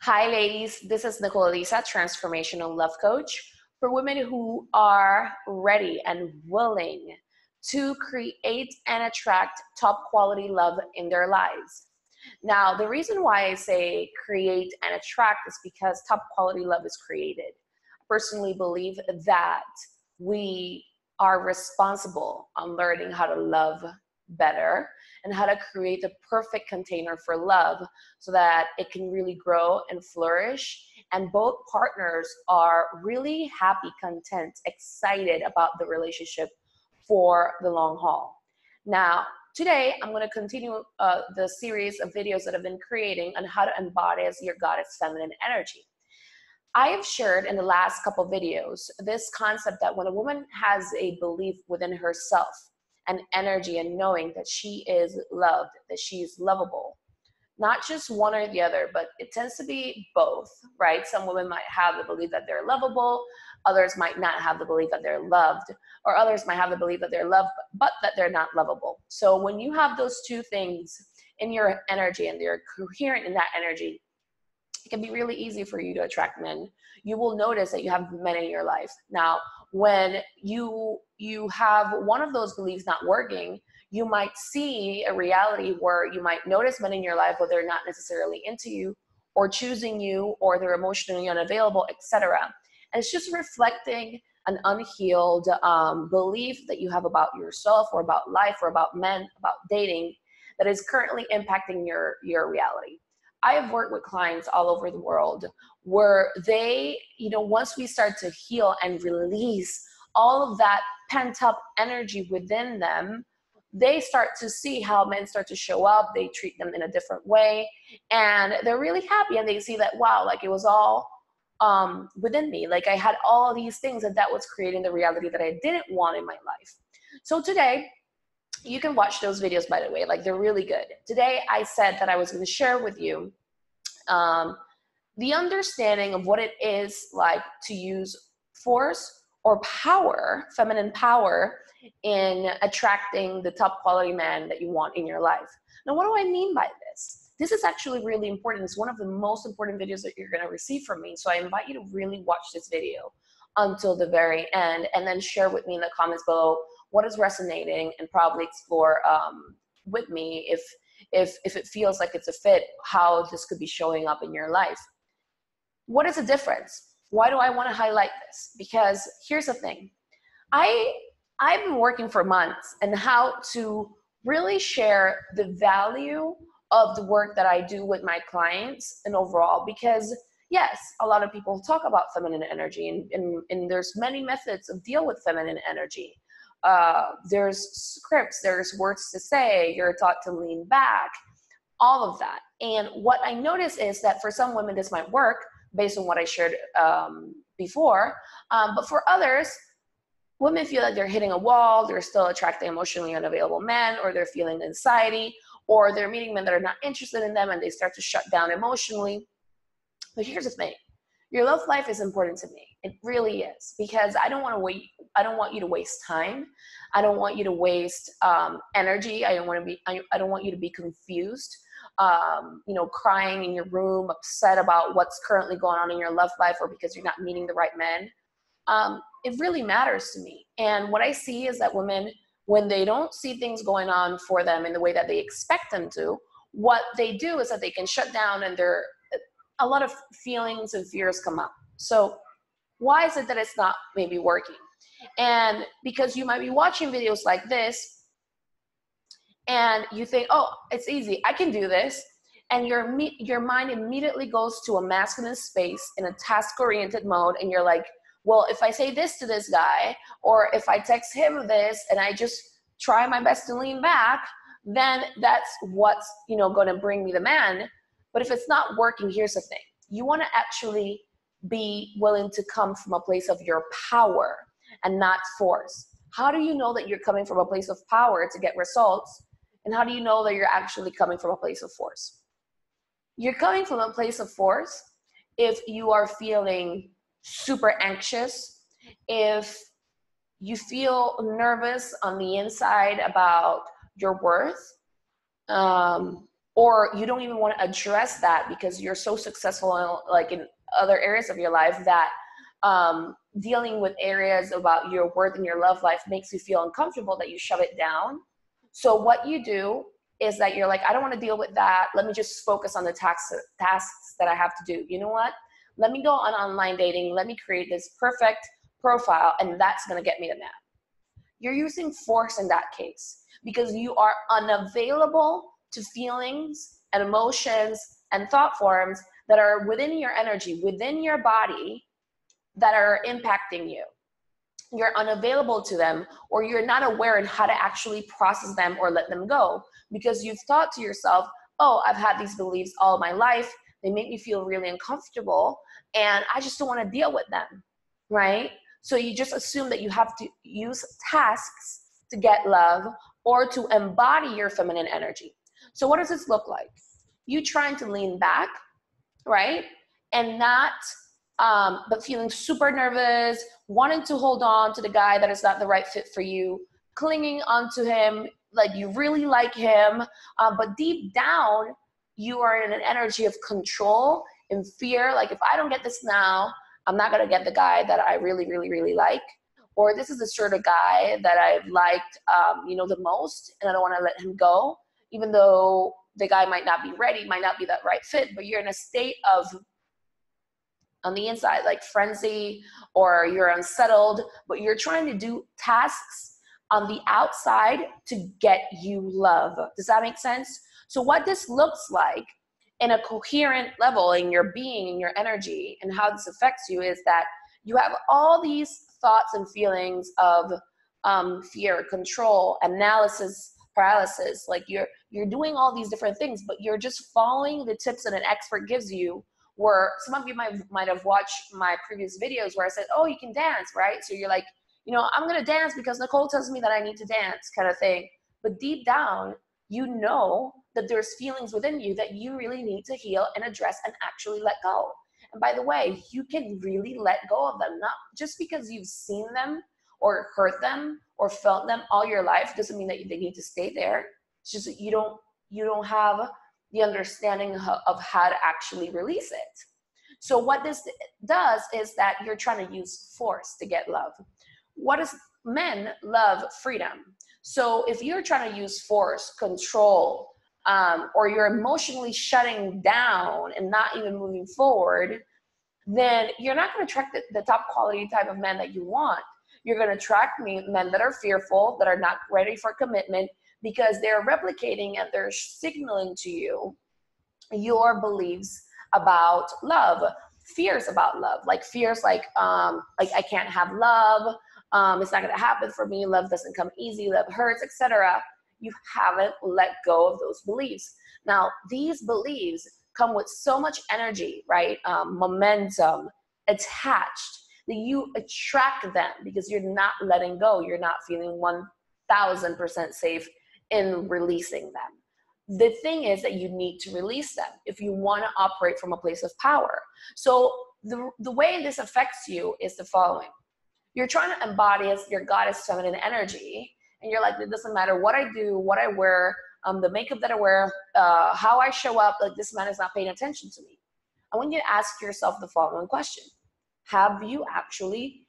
Hi, ladies. This is Nicole, Elissa, transformational love coach for women who are ready and willing to create and attract top quality love in their lives. Now, the reason why I say create and attract is because top quality love is created. I personally believe that we are responsible on learning how to love better and how to create the perfect container for love so that it can really grow and flourish. And both partners are really happy, content, excited about the relationship for the long haul. Now, today, I'm going to continue the series of videos that I've been creating on how to embody as your goddess feminine energy. I have shared in the last couple videos this concept that when a woman has a belief within herself and energy and knowing that she is loved, that she is lovable, not just one or the other, but it tends to be both, right? Some women might have the belief that they're lovable, others might not have the belief that they're loved, or others might have the belief that they're loved, but that they're not lovable. So when you have those two things in your energy and they're coherent in that energy, it can be really easy for you to attract men. You will notice that you have men in your life. Now, when you have one of those beliefs not working, you might see a reality where you might notice men in your life, but they're not necessarily into you or choosing you, or they're emotionally unavailable, etc. And it's just reflecting an unhealed belief that you have about yourself or about life or about men, about dating, that is currently impacting your reality. I have worked with clients all over the world where they, once we start to heal and release all of that pent up energy within them, they start to see how men start to show up. They treat them in a different way, and they're really happy. And they see that, wow, like it was all within me. Like I had all these things, and that was creating the reality that I didn't want in my life. So today, you can watch those videos, by the way, like they're really good. Today, I said that I was going to share with you the understanding of what it is like to use force or power, feminine power, in attracting the top quality man that you want in your life. Now, what do I mean by this? This is actually really important. It's one of the most important videos that you're going to receive from me. So I invite you to really watch this video until the very end, and then share with me in the comments below what is resonating, and probably explore with me if it feels like it's a fit, how this could be showing up in your life. What is the difference? Why do I want to highlight this? Because here's the thing. I've been working for months on how to really share the value of the work that I do with my clients and overall, because yes, a lot of people talk about feminine energy, and there's many methods of deal with feminine energy. There's scripts, there's words to say, you're taught to lean back, all of that. And what I notice is that for some women, this might work based on what I shared before. But for others, women feel like they're hitting a wall, they're still attracting emotionally unavailable men, or they're feeling anxiety, or they're meeting men that are not interested in them and they start to shut down emotionally. But here's the thing. Your love life is important to me. It really is, because I don't want you to waste time. I don't want you to waste energy. I don't want you to be confused, crying in your room, upset about what's currently going on in your love life, or because you're not meeting the right men. It really matters to me. And what I see is that women, when they don't see things going on for them in the way that they expect them to, what they do is that they can shut down, and a lot of feelings and fears come up. So why is it that it's not maybe working? And because you might be watching videos like this and you think, oh, it's easy, I can do this. And your mind immediately goes to a masculine space in a task-oriented mode. And you're like, well, if I say this to this guy, or if I text him this and I just try my best to lean back, then that's what's, going to bring me the man. But if it's not working, here's the thing. You want to actually be willing to come from a place of your power and not force. How do you know that you're coming from a place of power to get results? And how do you know that you're actually coming from a place of force? You're coming from a place of force if you are feeling super anxious, if you feel nervous on the inside about your worth, or you don't even want to address that because you're so successful in, like in other areas of your life, that dealing with areas about your worth and your love life makes you feel uncomfortable, that you shove it down. So what you do is that you're like, I don't want to deal with that. Let me just focus on the tasks that I have to do. You know what? Let me go on online dating. Let me create this perfect profile, and that's going to get me the man. You're using force in that case because you are unavailable to feelings and emotions and thought forms that are within your energy, within your body, that are impacting you. You're unavailable to them, or you're not aware of how to actually process them or let them go because you've thought to yourself, oh, I've had these beliefs all my life. They make me feel really uncomfortable and I just don't want to deal with them, right? So you just assume that you have to use tasks to get love or to embody your feminine energy. So what does this look like? You trying to lean back, right? And not, but feeling super nervous, wanting to hold on to the guy that is not the right fit for you, clinging onto him like you really like him, but deep down, you are in an energy of control and fear. Like, if I don't get this now, I'm not going to get the guy that I really, really, really like. Or this is the sort of guy that I've liked, the most, and I don't want to let him go, even though the guy might not be ready, might not be that right fit, but you're in a state of, on the inside, like frenzy, or you're unsettled, but you're trying to do tasks on the outside to get you love. Does that make sense? So what this looks like in a coherent level in your being, in your energy, and how this affects you is that you have all these thoughts and feelings of fear, control, analysis, paralysis. Like you're doing all these different things, but you're just following the tips that an expert gives you. Where some of you might have watched my previous videos where I said, oh, you can dance, right? So you're like, I'm going to dance because Nicole tells me that I need to dance, kind of thing. But deep down, you know that there's feelings within you that you really need to heal and address and actually let go. And by the way, you can really let go of them. Not just because you've seen them or heard them or felt them all your life doesn't mean that they need to stay there. It's just that you don't have the understanding of how to actually release it. So what this does is that you're trying to use force to get love. What does men love? Freedom. So if you're trying to use force, control, or you're emotionally shutting down and not even moving forward, then you're not going to attract the top quality type of men that you want. You're going to attract men that are fearful, that are not ready for commitment, because they're replicating and they're signaling to you your beliefs about love, fears about love, like fears like I can't have love, it's not going to happen for me, love doesn't come easy, love hurts, etc. You haven't let go of those beliefs. Now, these beliefs come with so much energy, right? Momentum attached, that you attract them because you're not letting go. You're not feeling 1000% safe in releasing them. The thing is that you need to release them if you want to operate from a place of power. So the way this affects you is the following. You're trying to embody as your goddess feminine energy, and you're like, it doesn't matter what I do, what I wear, the makeup that I wear, how I show up, like this man is not paying attention to me. I want you to ask yourself the following question. Have you actually,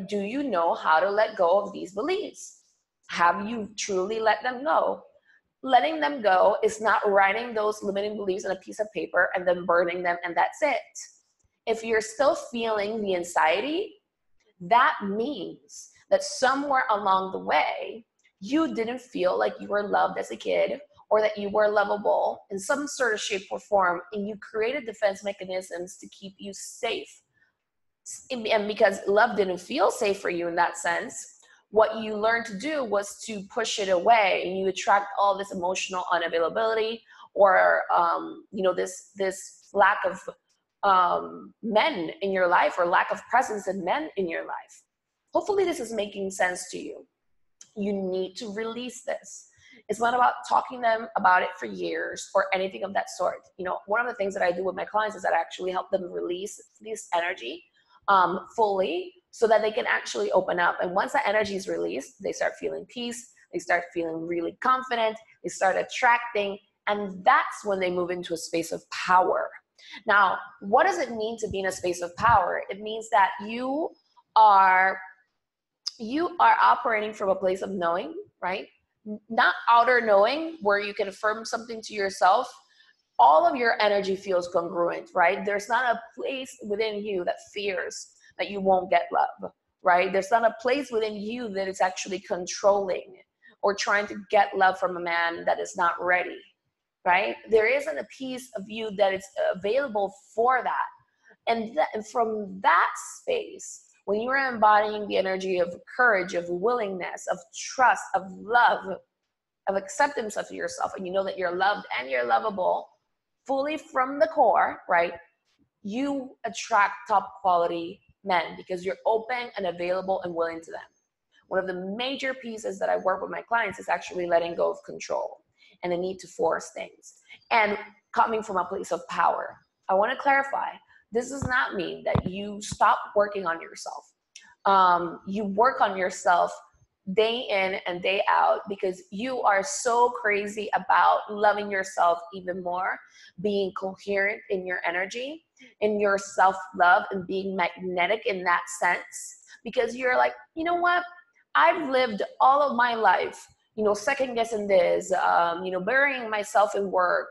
do you know how to let go of these beliefs? Have you truly let them go? Letting them go is not writing those limiting beliefs on a piece of paper and then burning them and that's it. If you're still feeling the anxiety, that means that somewhere along the way, you didn't feel like you were loved as a kid or that you were lovable in some sort of shape or form, and you created defense mechanisms to keep you safe. And because love didn't feel safe for you in that sense, what you learned to do was to push it away, and you attract all this emotional unavailability or this lack of men in your life or lack of presence in men in your life. Hopefully this is making sense to you. You need to release this. It's not about talking to them about it for years or anything of that sort. One of the things that I do with my clients is that I actually help them release this energy fully so that they can actually open up. And once that energy is released, they start feeling peace. They start feeling really confident. They start attracting And that's when they move into a space of power. Now, what does it mean to be in a space of power? It means that you are operating from a place of knowing, right? Not outer knowing where you can affirm something to yourself. All of your energy feels congruent, right? There's not a place within you that fears that you won't get love, right? There's not a place within you that is actually controlling or trying to get love from a man that is not ready, right? There isn't a piece of you that is available for that. And from that space, when you are embodying the energy of courage, of willingness, of trust, of love, of acceptance of yourself, and you know that you're loved and you're lovable fully from the core, right? You attract top quality men because you're open and available and willing to them. One of the major pieces that I work with my clients is actually letting go of control and the need to force things and coming from a place of power. I want to clarify, this does not mean that you stop working on yourself. You work on yourself day in and day out because you are so crazy about loving yourself even more, being coherent in your energy, in your self-love, and being magnetic in that sense. Because you're like, you know what? I've lived all of my life, second guessing this, burying myself in work,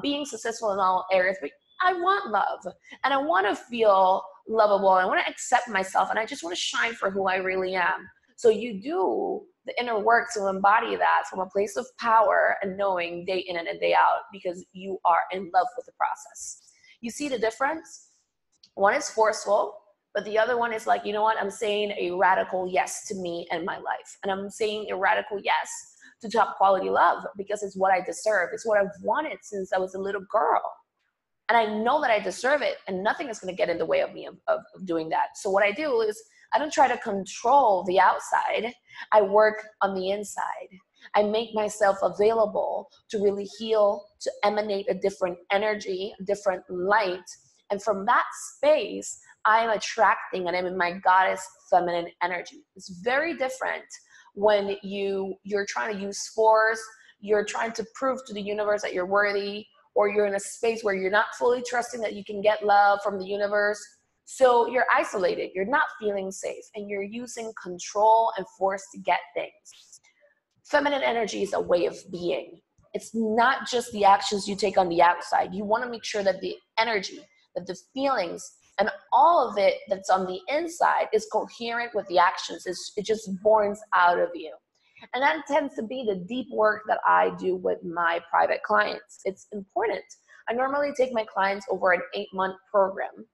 being successful in all areas, but I want love and I want to feel lovable. I want to accept myself and I just want to shine for who I really am. So you do the inner work to embody that from a place of power and knowing day in and day out because you are in love with the process. You see the difference? One is forceful, but the other one is like, you know what? I'm saying a radical yes to me and my life. And I'm saying a radical yes to top quality love because it's what I deserve. It's what I've wanted since I was a little girl. And I know that I deserve it and nothing is going to get in the way of me of doing that. So what I do is I don't try to control the outside. I work on the inside. I make myself available to really heal, to emanate a different energy, a different light. And from that space, I'm attracting and I'm in my goddess feminine energy. It's very different when you're trying to use force, you're trying to prove to the universe that you're worthy, or you're in a space where you're not fully trusting that you can get love from the universe. So you're isolated, you're not feeling safe, and you're using control and force to get things. Feminine energy is a way of being. It's not just the actions you take on the outside. You want to make sure that the energy, that the feelings, and all of it that's on the inside is coherent with the actions. It just borns out of you. And that tends to be the deep work that I do with my private clients. It's important. I normally take my clients over an 8-month program,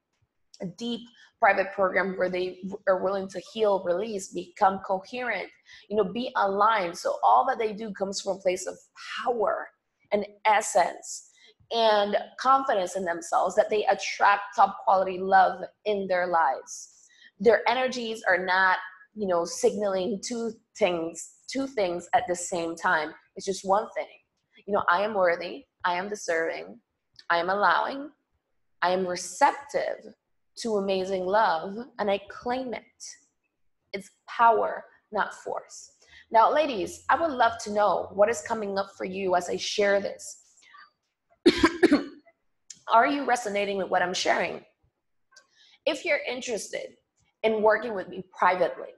a deep private program where they are willing to heal, release, become coherent, be aligned. So all that they do comes from a place of power and essence and confidence in themselves that they attract top quality love in their lives. Their energies are not, signaling two things at the same time. It's just one thing. I am worthy, I am deserving, I am allowing, I am receptive to amazing love, and I claim it. It's power, not force. Now, ladies, I would love to know what is coming up for you as I share this. Are you resonating with what I'm sharing? If you're interested in working with me privately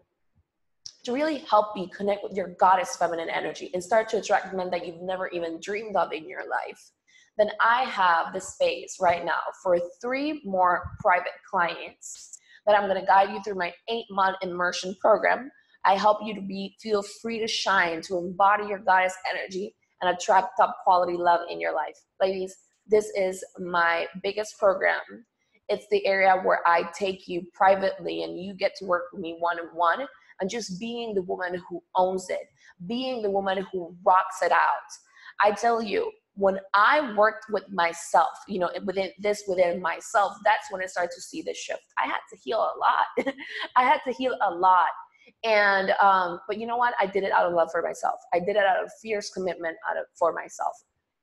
to really help you connect with your goddess feminine energy and start to attract men that you've never even dreamed of in your life, then I have the space right now for 3 more private clients that I'm going to guide you through my 8-month immersion program. I help you to feel free to shine, to embody your goddess energy and attract top quality love in your life. Ladies, this is my biggest program. It's the area where I take you privately and you get to work with me one-on-one and just being the woman who owns it, being the woman who rocks it out. I tell you, when I worked with myself, within myself, that's when I started to see the shift. I had to heal a lot. I had to heal a lot. And, but you know what? I did it out of love for myself. I did it out of fierce commitment for myself.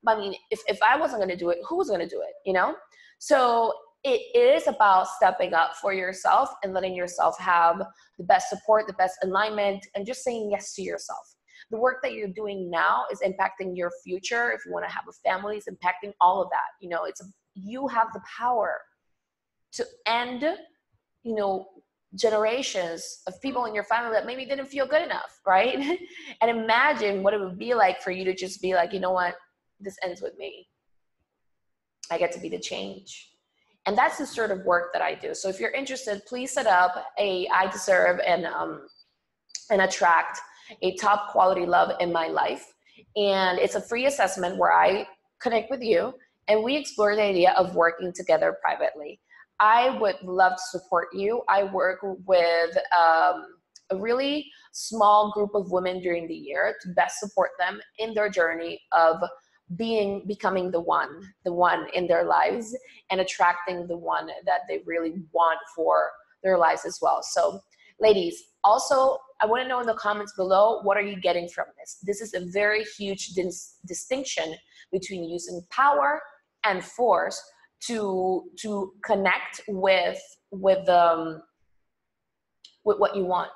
I mean, if I wasn't going to do it, who was going to do it, So it is about stepping up for yourself and letting yourself have the best support, the best alignment, and just saying yes to yourself. The work that you're doing now is impacting your future. If you want to have a family, it's impacting all of that. You know, you have the power to end, you know, generations of people in your family that maybe didn't feel good enough, right? And imagine what it would be like for you to just be like, you know what, this ends with me. I get to be the change. And that's the sort of work that I do. So if you're interested, please set up I deserve and attract a top quality love in my life. And it's a free assessment where I connect with you and we explore the idea of working together privately. I would love to support you. I work with a really small group of women during the year to best support them in their journey of becoming the one in their lives and attracting the one that they really want for their lives as well. So ladies, also, I want to know in the comments below, what are you getting from this? This is a very huge distinction between using power and force to connect with what you want.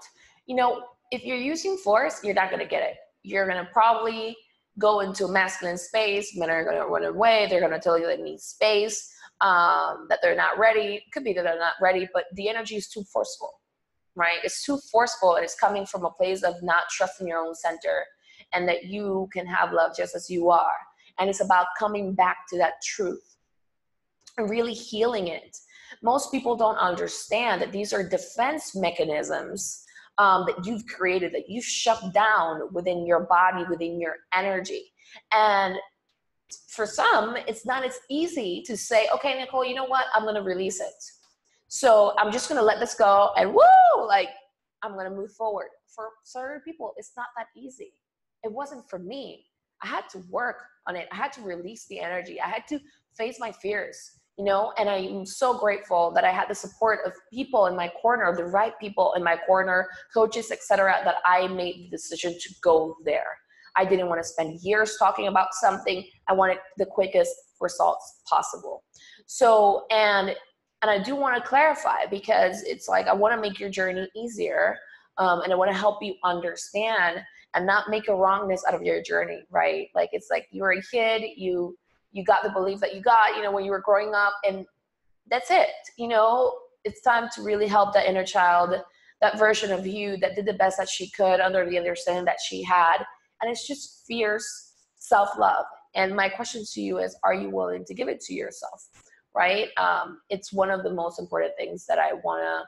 You know, if you're using force, you're not going to get it. You're going to probably go into a masculine space. Men are going to run away. They're going to tell you they need space, that they're not ready. It could be that they're not ready, but the energy is too forceful, right? It's too forceful, and it's coming from a place of not trusting your own center and that you can have love just as you are. And it's about coming back to that truth and really healing it. Most people don't understand that these are defense mechanisms that you've created, that you've shut down within your body, within your energy. And for some, it's not as easy to say, okay, Nicole, you know what? I'm going to release it. So I'm just going to let this go and woo, like I'm going to move forward. For certain people, it's not that easy. It wasn't for me. I had to work on it. I had to release the energy. I had to face my fears, you know, and I'm so grateful that I had the support of people in my corner, the right people in my corner, coaches, etc., that I made the decision to go there. I didn't want to spend years talking about something. I wanted the quickest results possible. So, and I do want to clarify, because it's like, I want to make your journey easier, and I want to help you understand and not make a wrongness out of your journey, right? Like, it's like you were a kid, you got the belief that you got, you know, when you were growing up, and that's it. You know, it's time to really help that inner child, that version of you that did the best that she could under the understanding that she had. And it's just fierce self-love. And my question to you is, are you willing to give it to yourself? Right? It's one of the most important things that I want to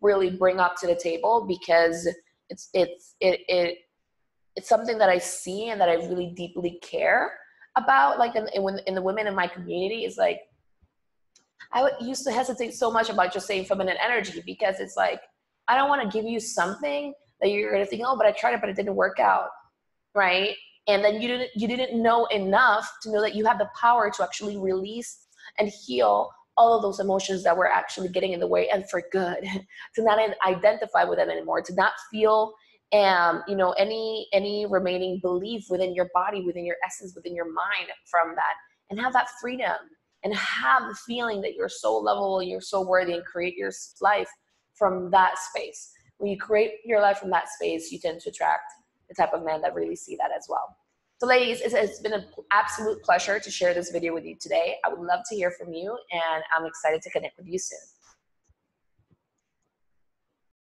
really bring up to the table, because it's something that I see and that I really deeply care about. Like in the women in my community, is like, I used to hesitate so much about just saying feminine energy, because it's like, I don't want to give you something that you're going to think, oh, but I tried it, but it didn't work out. Right? And then you didn't know enough to know that you have the power to actually release and heal all of those emotions that were actually getting in the way, and for good, to not identify with them anymore, to not feel, you know, any remaining belief within your body, within your essence, within your mind from that, and have that freedom and have the feeling that you're so lovable, you're so worthy, and create your life from that space. When you create your life from that space, you tend to attract the type of men that really see that as well. So ladies, it's been an absolute pleasure to share this video with you today. I would love to hear from you, and I'm excited to connect with you soon.